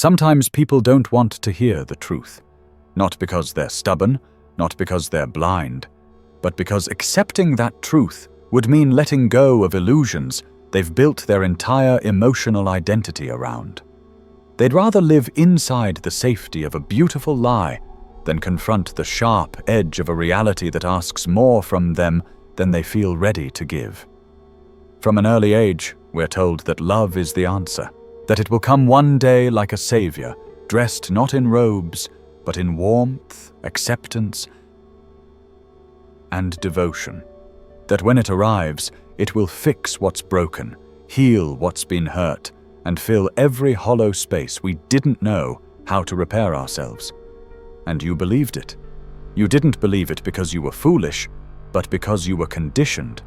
Sometimes people don't want to hear the truth, not because they're stubborn, not because they're blind, but because accepting that truth would mean letting go of illusions they've built their entire emotional identity around. They'd rather live inside the safety of a beautiful lie than confront the sharp edge of a reality that asks more from them than they feel ready to give. From an early age, we're told that love is the answer, that it will come one day like a savior, dressed not in robes, but in warmth, acceptance, and devotion. That when it arrives, it will fix what's broken, heal what's been hurt, and fill every hollow space we didn't know how to repair ourselves. And you believed it. You didn't believe it because you were foolish, but because you were conditioned.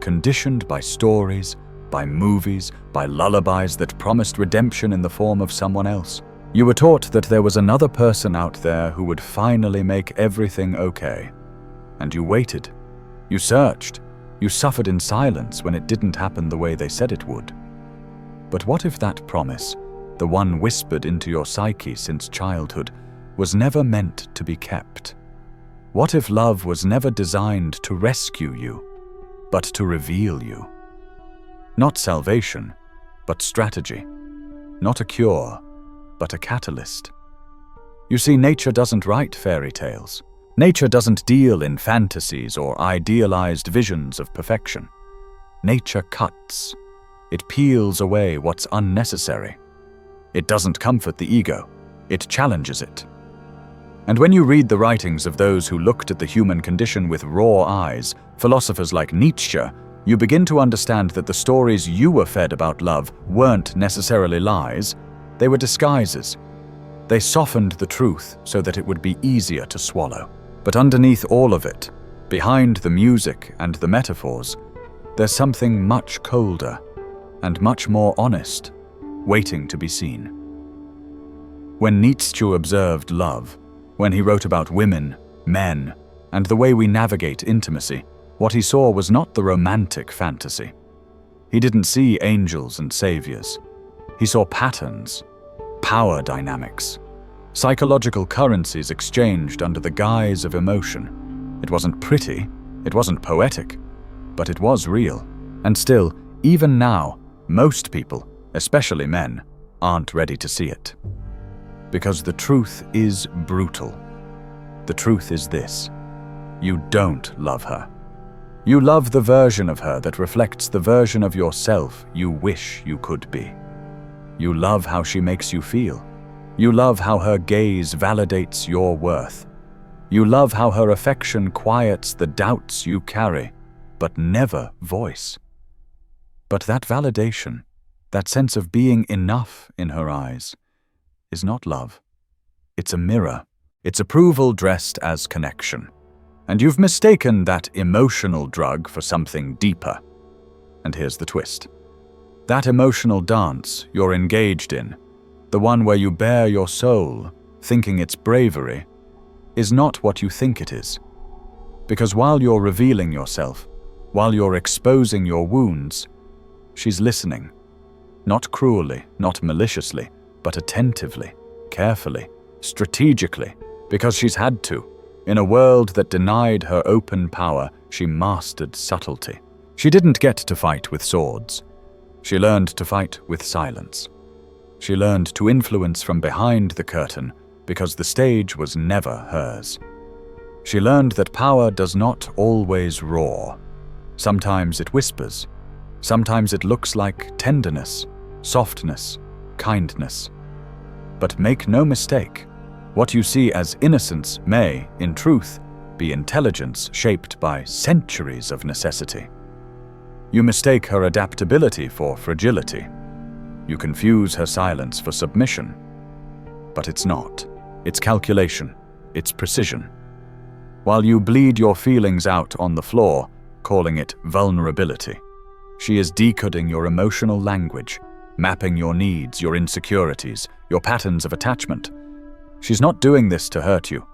Conditioned by stories, by movies, by lullabies that promised redemption in the form of someone else. You were taught that there was another person out there who would finally make everything okay. And you waited. You searched. You suffered in silence when it didn't happen the way they said it would. But what if that promise, the one whispered into your psyche since childhood, was never meant to be kept? What if love was never designed to rescue you, but to reveal you? Not salvation, but strategy. Not a cure, but a catalyst. You see, nature doesn't write fairy tales. Nature doesn't deal in fantasies or idealized visions of perfection. Nature cuts. It peels away what's unnecessary. It doesn't comfort the ego. It challenges it. And when you read the writings of those who looked at the human condition with raw eyes, philosophers like Nietzsche, you begin to understand that the stories you were fed about love weren't necessarily lies, they were disguises. They softened the truth so that it would be easier to swallow. But underneath all of it, behind the music and the metaphors, there's something much colder and much more honest, waiting to be seen. When Nietzsche observed love, when he wrote about women, men, and the way we navigate intimacy, what he saw was not the romantic fantasy. He didn't see angels and saviors. He saw patterns, power dynamics, psychological currencies exchanged under the guise of emotion. It wasn't pretty, it wasn't poetic, but it was real. And still, even now, most people, especially men, aren't ready to see it. Because the truth is brutal. The truth is this: you don't love her. You love the version of her that reflects the version of yourself you wish you could be. You love how she makes you feel. You love how her gaze validates your worth. You love how her affection quiets the doubts you carry, but never voice. But that validation, that sense of being enough in her eyes, is not love. It's a mirror. It's approval dressed as connection. And you've mistaken that emotional drug for something deeper. And here's the twist. That emotional dance you're engaged in, the one where you bare your soul, thinking it's bravery, is not what you think it is. Because while you're revealing yourself, while you're exposing your wounds, she's listening. Not cruelly, not maliciously, but attentively, carefully, strategically, because she's had to. In a world that denied her open power, she mastered subtlety. She didn't get to fight with swords. She learned to fight with silence. She learned to influence from behind the curtain because the stage was never hers. She learned that power does not always roar. Sometimes it whispers. Sometimes it looks like tenderness, softness, kindness. But make no mistake, what you see as innocence may, in truth, be intelligence shaped by centuries of necessity. You mistake her adaptability for fragility. You confuse her silence for submission. But it's not. It's calculation. It's precision. While you bleed your feelings out on the floor, calling it vulnerability, she is decoding your emotional language, mapping your needs, your insecurities, your patterns of attachment. She's not doing this to hurt you.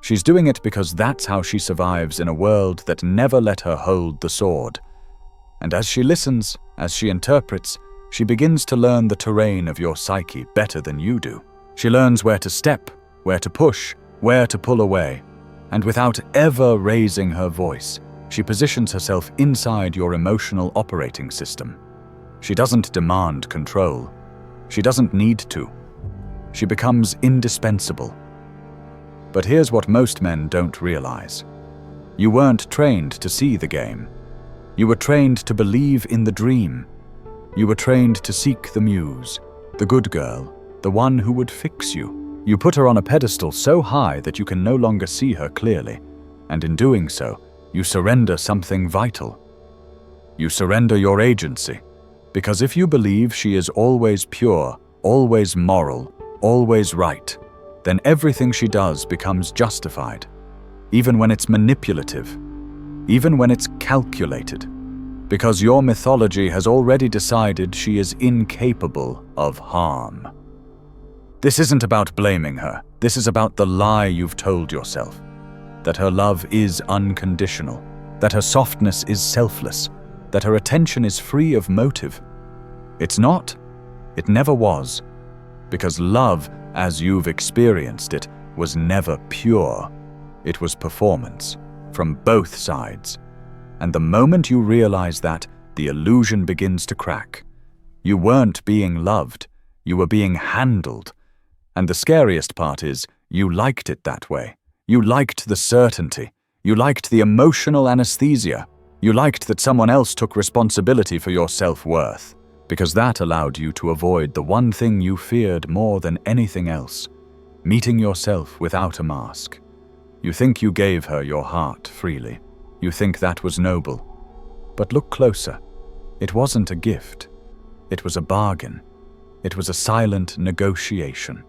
She's doing it because that's how she survives in a world that never let her hold the sword. And as she listens, as she interprets, She begins to learn the terrain of your psyche better than you do. She learns where to step, where to push, where to pull away, and without ever raising her voice, she positions herself inside your emotional operating system. She doesn't demand control. She doesn't need to. She becomes indispensable. But here's what most men don't realize. You weren't trained to see the game. You were trained to believe in the dream. You were trained to seek the muse, the good girl, the one who would fix you. You put her on a pedestal so high that you can no longer see her clearly, and in doing so, you surrender something vital. You surrender your agency, because if you believe she is always pure, always moral, always right, then everything she does becomes justified, even when it's manipulative, even when it's calculated, because your mythology has already decided she is incapable of harm. This isn't about blaming her. This is about the lie you've told yourself, that her love is unconditional, that her softness is selfless, that her attention is free of motive. It's not. It never was. Because love, as you've experienced it, was never pure. It was performance, from both sides. And the moment you realize that, the illusion begins to crack. You weren't being loved. You were being handled. And the scariest part is, you liked it that way. You liked the certainty. You liked the emotional anesthesia. You liked that someone else took responsibility for your self-worth, because that allowed you to avoid the one thing you feared more than anything else, meeting yourself without a mask. You think you gave her your heart freely. You think that was noble. But look closer. It wasn't a gift. It was a bargain. It was a silent negotiation.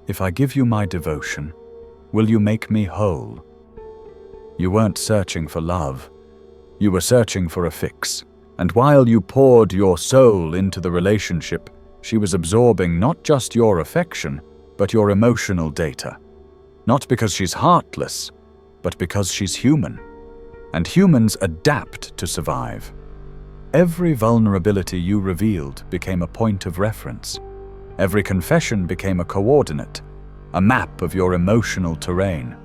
If I give you my devotion, will you make me whole? You weren't searching for love. You were searching for a fix. And while you poured your soul into the relationship, she was absorbing not just your affection, but your emotional data. Not because she's heartless, but because she's human. And humans adapt to survive. Every vulnerability you revealed became a point of reference. Every confession became a coordinate, a map of your emotional terrain.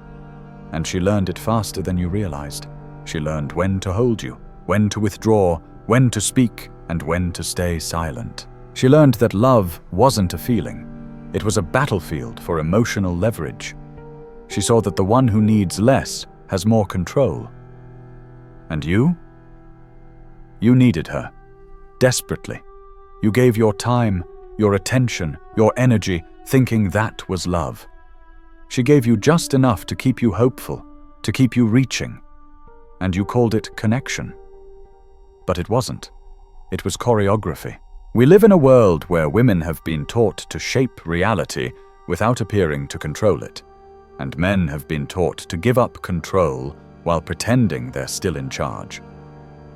And she learned it faster than you realized. She learned when to hold you, when to withdraw, when to speak, and when to stay silent. She learned that love wasn't a feeling. It was a battlefield for emotional leverage. She saw that the one who needs less has more control. And you? You needed her, desperately. You gave your time, your attention, your energy, thinking that was love. She gave you just enough to keep you hopeful, to keep you reaching. And you called it connection. But it wasn't. It was choreography. We live in a world where women have been taught to shape reality without appearing to control it, and men have been taught to give up control while pretending they're still in charge.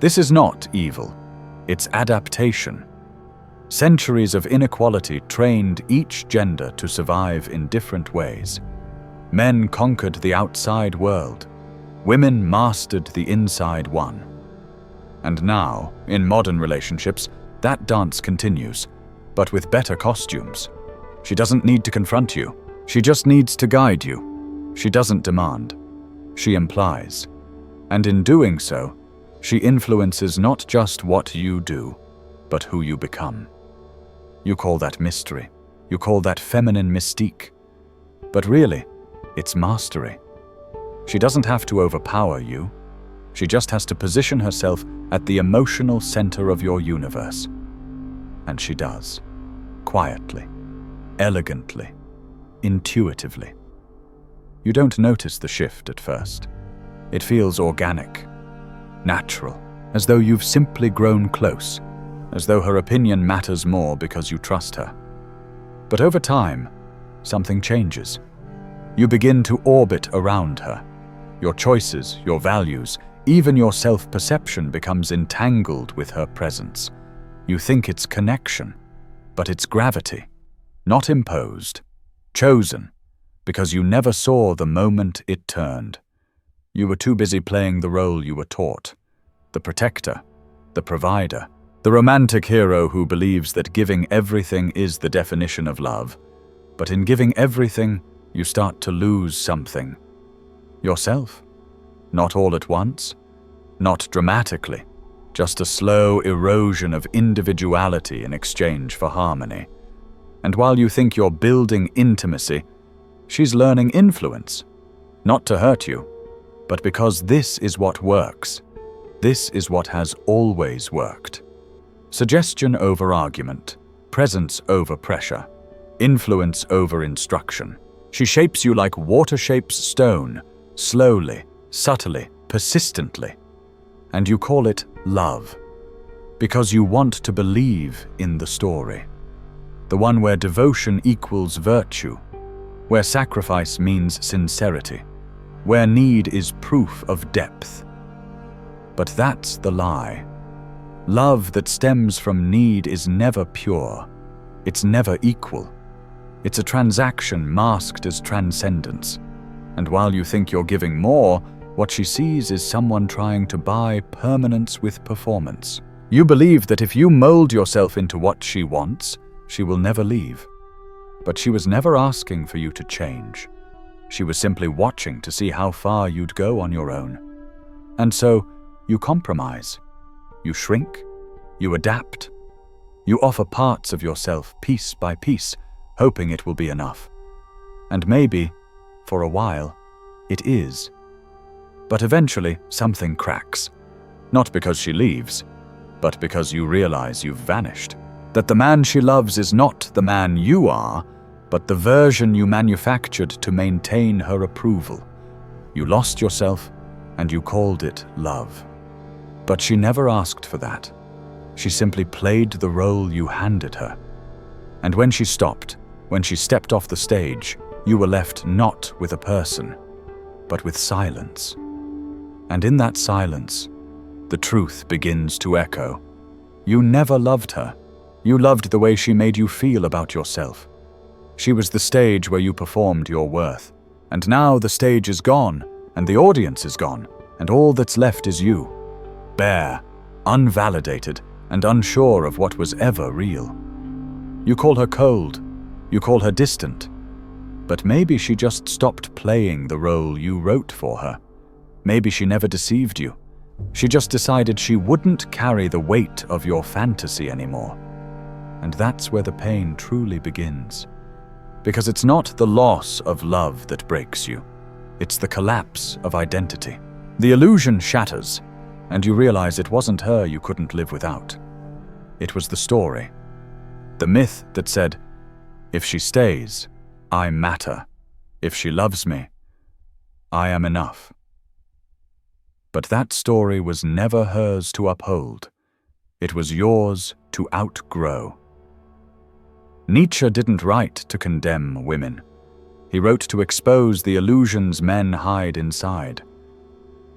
This is not evil. It's adaptation. Centuries of inequality trained each gender to survive in different ways. Men conquered the outside world. Women mastered the inside one. And now, in modern relationships, that dance continues, but with better costumes. She doesn't need to confront you. She just needs to guide you. She doesn't demand. She implies. And in doing so, she influences not just what you do, but who you become. You call that mystery. You call that feminine mystique. But really, it's mastery. She doesn't have to overpower you. She just has to position herself at the emotional center of your universe. And she does. Quietly, elegantly, intuitively. You don't notice the shift at first. It feels organic, natural, as though you've simply grown close, as though her opinion matters more because you trust her. But over time, something changes. You begin to orbit around her. Your choices, your values, even your self-perception becomes entangled with her presence. You think it's connection, but it's gravity, not imposed, chosen, because you never saw the moment it turned. You were too busy playing the role you were taught, the protector, the provider, The romantic hero who believes that giving everything is the definition of love, but in giving everything, you start to lose something. Yourself. Not all at once, not dramatically, just a slow erosion of individuality in exchange for harmony. And while you think you're building intimacy, she's learning influence, not to hurt you, but because this is what works. This is what has always worked. Suggestion over argument, presence over pressure, influence over instruction. She shapes you like water shapes stone, slowly, subtly, persistently. And you call it love, because you want to believe in the story. The one where devotion equals virtue, where sacrifice means sincerity, where need is proof of depth. But that's the lie. Love that stems from need is never pure. It's never equal. It's a transaction masked as transcendence. And while you think you're giving more, what she sees is someone trying to buy permanence with performance. You believe that if you mold yourself into what she wants, she will never leave. But she was never asking for you to change. She was simply watching to see how far you'd go on your own. And so, you compromise. You shrink. You adapt. You offer parts of yourself piece by piece, hoping it will be enough. And maybe, for a while, it is. But eventually, something cracks. Not because she leaves, but because you realize you've vanished. That the man she loves is not the man you are, but the version you manufactured to maintain her approval. You lost yourself, and you called it love. But she never asked for that. She simply played the role you handed her. And when she stopped, when she stepped off the stage, you were left not with a person, but with silence. And in that silence, the truth begins to echo. You never loved her. You loved the way she made you feel about yourself. She was the stage where you performed your worth. And now the stage is gone, and the audience is gone, and all that's left is you. Bare, unvalidated, and unsure of what was ever real. You call her cold. You call her distant. But maybe she just stopped playing the role you wrote for her. Maybe she never deceived you. She just decided she wouldn't carry the weight of your fantasy anymore. And that's where the pain truly begins. Because it's not the loss of love that breaks you. It's the collapse of identity. The illusion shatters, and you realize it wasn't her you couldn't live without. It was the story. The myth that said, if she stays, I matter. If she loves me, I am enough. But that story was never hers to uphold. It was yours to outgrow. Nietzsche didn't write to condemn women. He wrote to expose the illusions men hide inside.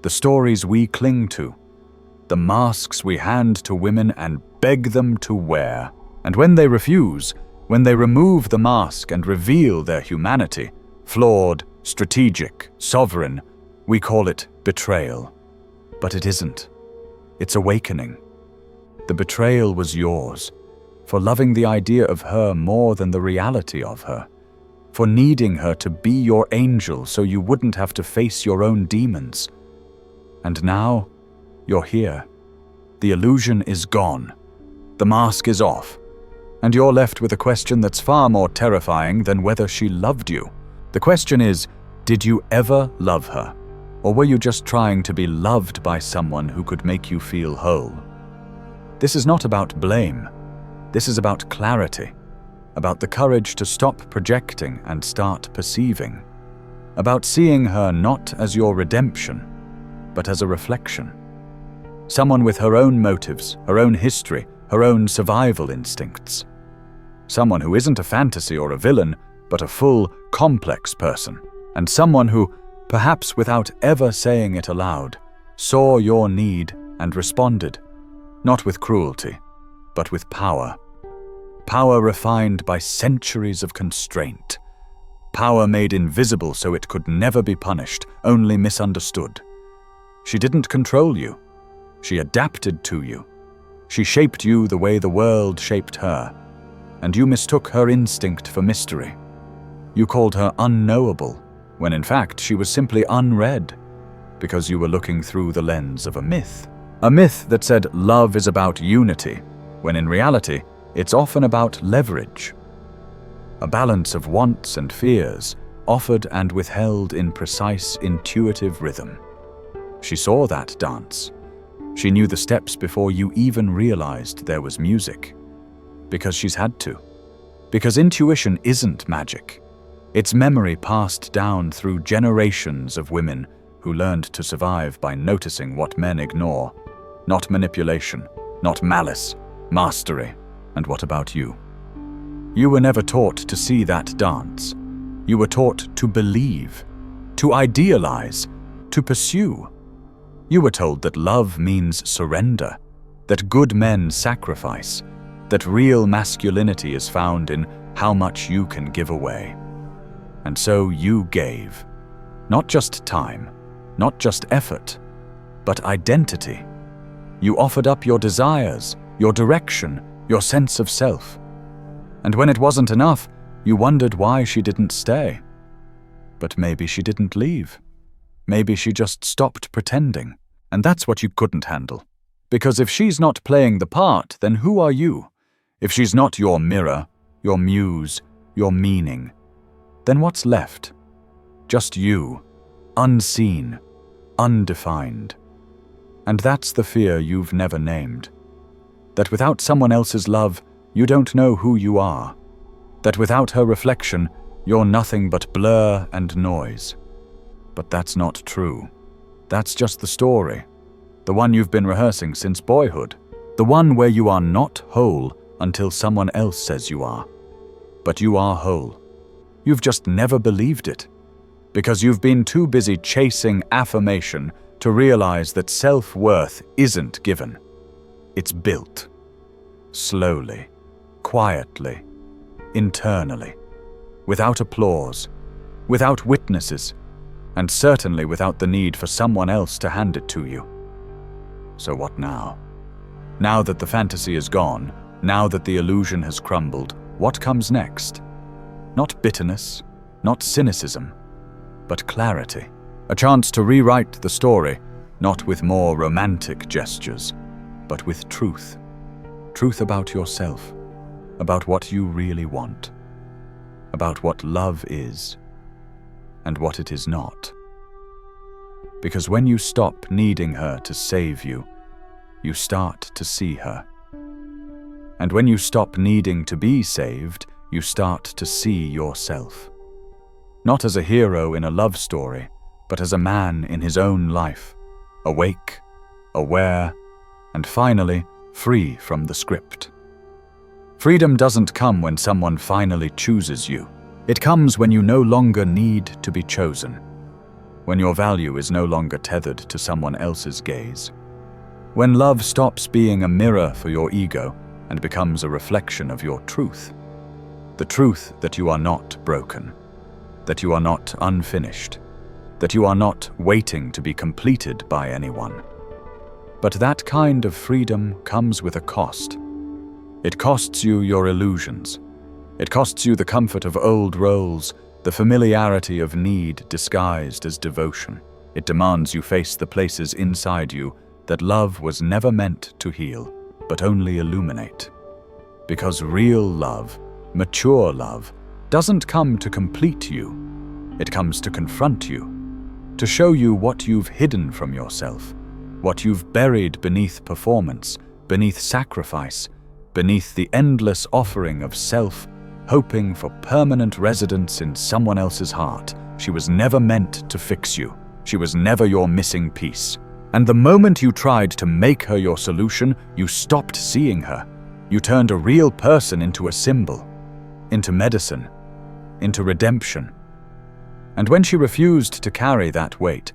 The stories we cling to, the masks we hand to women and beg them to wear. And when they refuse, when they remove the mask and reveal their humanity, flawed, strategic, sovereign, we call it betrayal. But it isn't. It's awakening. The betrayal was yours, for loving the idea of her more than the reality of her, for needing her to be your angel so you wouldn't have to face your own demons. And now, you're here. The illusion is gone. The mask is off. And you're left with a question that's far more terrifying than whether she loved you. The question is, did you ever love her? Or were you just trying to be loved by someone who could make you feel whole? This is not about blame. This is about clarity, about the courage to stop projecting and start perceiving, about seeing her not as your redemption, but as a reflection. Someone with her own motives, her own history, her own survival instincts. Someone who isn't a fantasy or a villain, but a full, complex person. And someone who, perhaps without ever saying it aloud, saw your need and responded, not with cruelty, but with power. Power refined by centuries of constraint. Power made invisible so it could never be punished, only misunderstood. She didn't control you. She adapted to you. She shaped you the way the world shaped her, and you mistook her instinct for mystery. You called her unknowable, when in fact she was simply unread, because you were looking through the lens of a myth. A myth that said love is about unity, when in reality it's often about leverage. A balance of wants and fears, offered and withheld in precise, intuitive rhythm. She saw that dance. She knew the steps before you even realized there was music. Because she's had to. Because intuition isn't magic. It's memory passed down through generations of women who learned to survive by noticing what men ignore. Not manipulation, not malice, mastery. And what about you? You were never taught to see that dance. You were taught to believe, to idealize, to pursue. You were told that love means surrender, that good men sacrifice, that real masculinity is found in how much you can give away. And so you gave, not just time, not just effort, but identity. You offered up your desires, your direction, your sense of self. And when it wasn't enough, you wondered why she didn't stay. But maybe she didn't leave. Maybe she just stopped pretending. And that's what you couldn't handle. Because if she's not playing the part, then who are you? If she's not your mirror, your muse, your meaning, then what's left? Just you, unseen, undefined. And that's the fear you've never named. That without someone else's love, you don't know who you are. That without her reflection, you're nothing but blur and noise. But that's not true. That's just the story. The one you've been rehearsing since boyhood. The one where you are not whole until someone else says you are. But you are whole. You've just never believed it. Because you've been too busy chasing affirmation to realize that self-worth isn't given. It's built. Slowly, quietly, internally, without applause, without witnesses, and certainly without the need for someone else to hand it to you. So what now? Now that the fantasy is gone, now that the illusion has crumbled, what comes next? Not bitterness, not cynicism, but clarity. A chance to rewrite the story, not with more romantic gestures, but with truth. Truth about yourself, about what you really want, about what love is, and what it is not. Because when you stop needing her to save you, you start to see her. And when you stop needing to be saved, you start to see yourself. Not as a hero in a love story, but as a man in his own life, awake, aware, and finally, free from the script. Freedom doesn't come when someone finally chooses you. It comes when you no longer need to be chosen. When your value is no longer tethered to someone else's gaze. When love stops being a mirror for your ego and becomes a reflection of your truth. The truth that you are not broken, that you are not unfinished, that you are not waiting to be completed by anyone. But that kind of freedom comes with a cost. It costs you your illusions. It costs you the comfort of old roles, the familiarity of need disguised as devotion. It demands you face the places inside you that love was never meant to heal, but only illuminate. Because real love, mature love, doesn't come to complete you. It comes to confront you, to show you what you've hidden from yourself, what you've buried beneath performance, beneath sacrifice, beneath the endless offering of self, hoping for permanent residence in someone else's heart. She was never meant to fix you. She was never your missing piece. And the moment you tried to make her your solution, you stopped seeing her. You turned a real person into a symbol, into medicine, into redemption. And when she refused to carry that weight,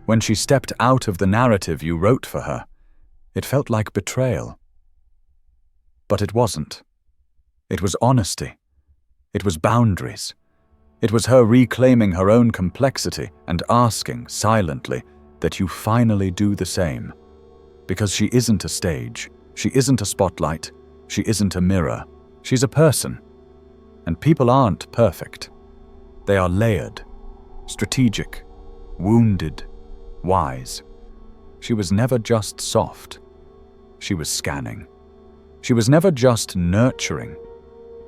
when she stepped out of the narrative you wrote for her, it felt like betrayal. But it wasn't. It was honesty. It was boundaries. It was her reclaiming her own complexity and asking, silently, that you finally do the same. Because she isn't a stage. She isn't a spotlight. She isn't a mirror. She's a person. And people aren't perfect. They are layered, strategic, wounded, wise. She was never just soft. She was scanning. She was never just nurturing.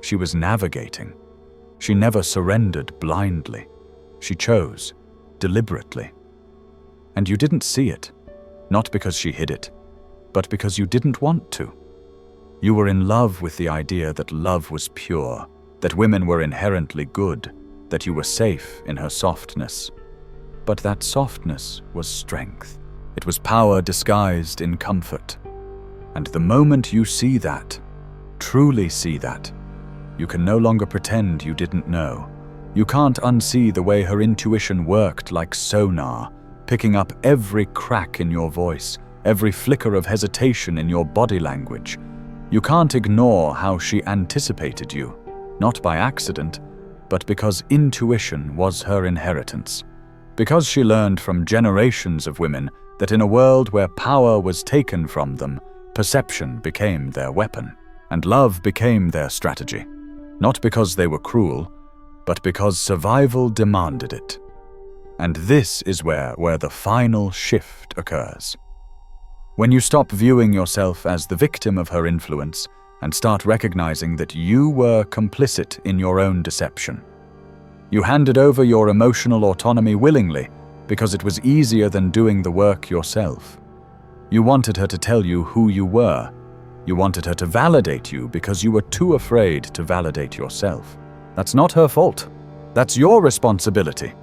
She was navigating. She never surrendered blindly. She chose, deliberately. And you didn't see it, not because she hid it, but because you didn't want to. You were in love with the idea that love was pure, that women were inherently good, that you were safe in her softness. But that softness was strength. It was power disguised in comfort. And the moment you see that, truly see that, you can no longer pretend you didn't know. You can't unsee the way her intuition worked like sonar, picking up every crack in your voice, every flicker of hesitation in your body language. You can't ignore how she anticipated you, not by accident, but because intuition was her inheritance. Because she learned from generations of women that in a world where power was taken from them, perception became their weapon, and love became their strategy. Not because they were cruel, but because survival demanded it. And this is where the final shift occurs. When you stop viewing yourself as the victim of her influence and start recognizing that you were complicit in your own deception. You handed over your emotional autonomy willingly because it was easier than doing the work yourself. You wanted her to tell you who you were. You wanted her to validate you because you were too afraid to validate yourself. That's not her fault. That's your responsibility.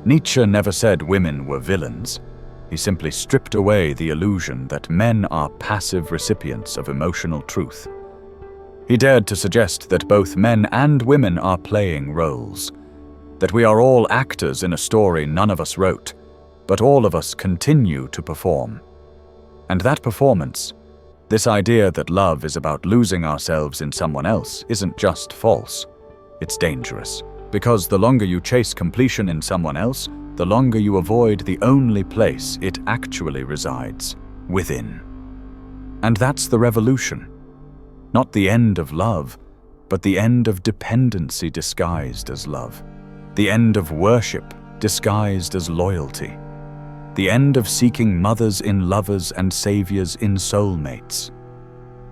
Nietzsche never said women were villains. He simply stripped away the illusion that men are passive recipients of emotional truth. He dared to suggest that both men and women are playing roles, that we are all actors in a story none of us wrote, but all of us continue to perform. And that performance, this idea that love is about losing ourselves in someone else, isn't just false. It's dangerous, because the longer you chase completion in someone else, the longer you avoid the only place it actually resides, within. And that's the revolution. Not the end of love, but the end of dependency disguised as love. The end of worship disguised as loyalty. The end of seeking mothers in lovers and saviors in soulmates.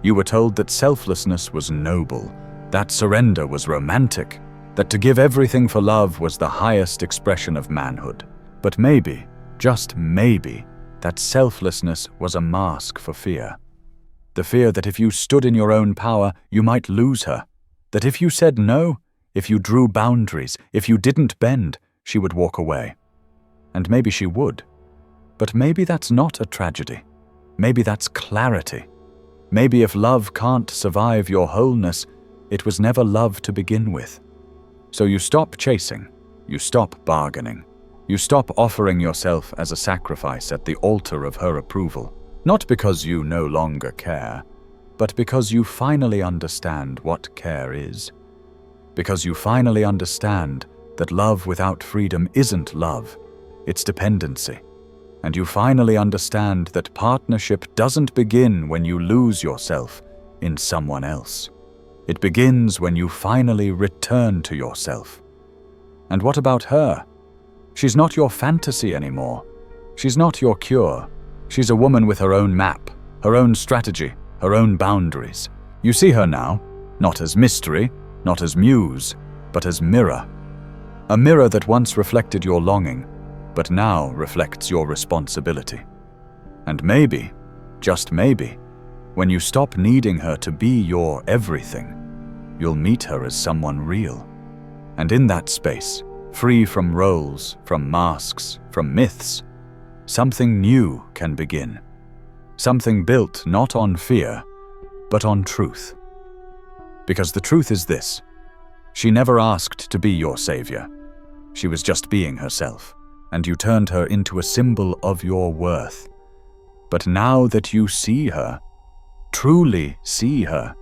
You were told that selflessness was noble, that surrender was romantic, that to give everything for love was the highest expression of manhood. But maybe, just maybe, that selflessness was a mask for fear. The fear that if you stood in your own power, you might lose her. That if you said no, if you drew boundaries, if you didn't bend, she would walk away. And maybe she would. But maybe that's not a tragedy. Maybe that's clarity. Maybe if love can't survive your wholeness, it was never love to begin with. So you stop chasing, you stop bargaining, you stop offering yourself as a sacrifice at the altar of her approval, not because you no longer care, but because you finally understand what care is. Because you finally understand that love without freedom isn't love, it's dependency. And you finally understand that partnership doesn't begin when you lose yourself in someone else. It begins when you finally return to yourself. And what about her? She's not your fantasy anymore. She's not your cure. She's a woman with her own map, her own strategy, her own boundaries. You see her now, not as mystery, not as muse, but as mirror. A mirror that once reflected your longing, but now reflects your responsibility. And maybe, just maybe, when you stop needing her to be your everything, you'll meet her as someone real. And in that space, free from roles, from masks, from myths, something new can begin. Something built not on fear, but on truth. Because the truth is this: she never asked to be your savior. She was just being herself, and you turned her into a symbol of your worth. But now that you see her, truly see her,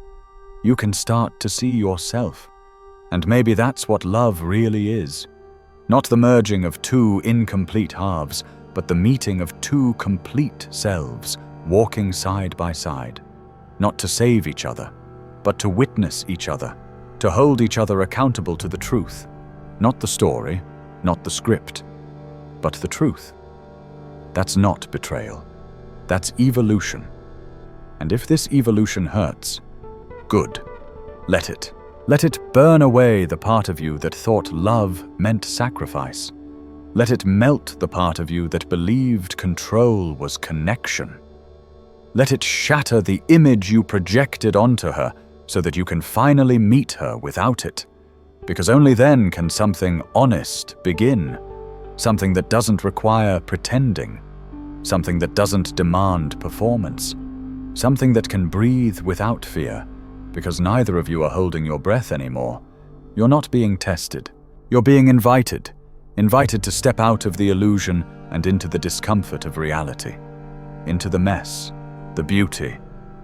you can start to see yourself. And maybe that's what love really is. Not the merging of two incomplete halves, but the meeting of two complete selves, walking side by side. not to save each other, but to witness each other, to hold each other accountable to the truth. Not the story, not the script, but the truth. That's not betrayal. That's evolution. And if this evolution hurts, good. Let it. Let it burn away the part of you that thought love meant sacrifice. Let it melt the part of you that believed control was connection. Let it shatter the image you projected onto her so that you can finally meet her without it. Because only then can something honest begin. Something that doesn't require pretending. Something that doesn't demand performance. Something that can breathe without fear. Because neither of you are holding your breath anymore. You're not being tested. You're being invited. Invited to step out of the illusion and into the discomfort of reality. Into the mess, the beauty,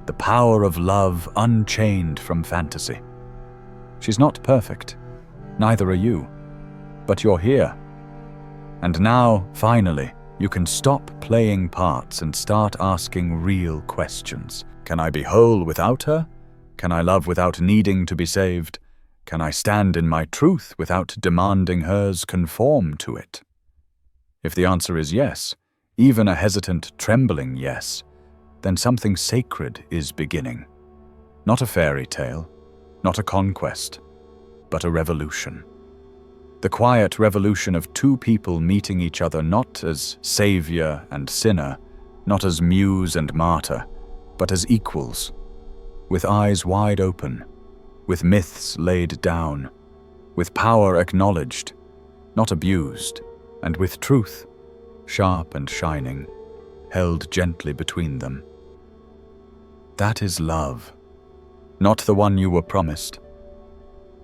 the power of love unchained from fantasy. She's not perfect. Neither are you. But you're here. And now, finally, you can stop playing parts and start asking real questions. Can I be whole without her? Can I love without needing to be saved? Can I stand in my truth without demanding hers conform to it? If the answer is yes, even a hesitant, trembling yes, then something sacred is beginning. Not a fairy tale, not a conquest, but a revolution. The quiet revolution of two people meeting each other not as savior and sinner, not as muse and martyr, but as equals, with eyes wide open, with myths laid down, with power acknowledged, not abused, and with truth, sharp and shining, held gently between them. That is love, not the one you were promised,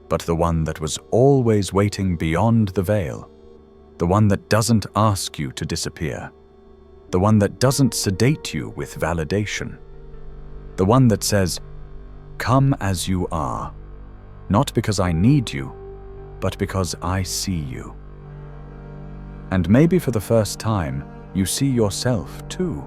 but the one that was always waiting beyond the veil, the one that doesn't ask you to disappear, the one that doesn't sedate you with validation, the one that says, "Come as you are, not because I need you, but because I see you." And maybe for the first time, you see yourself too.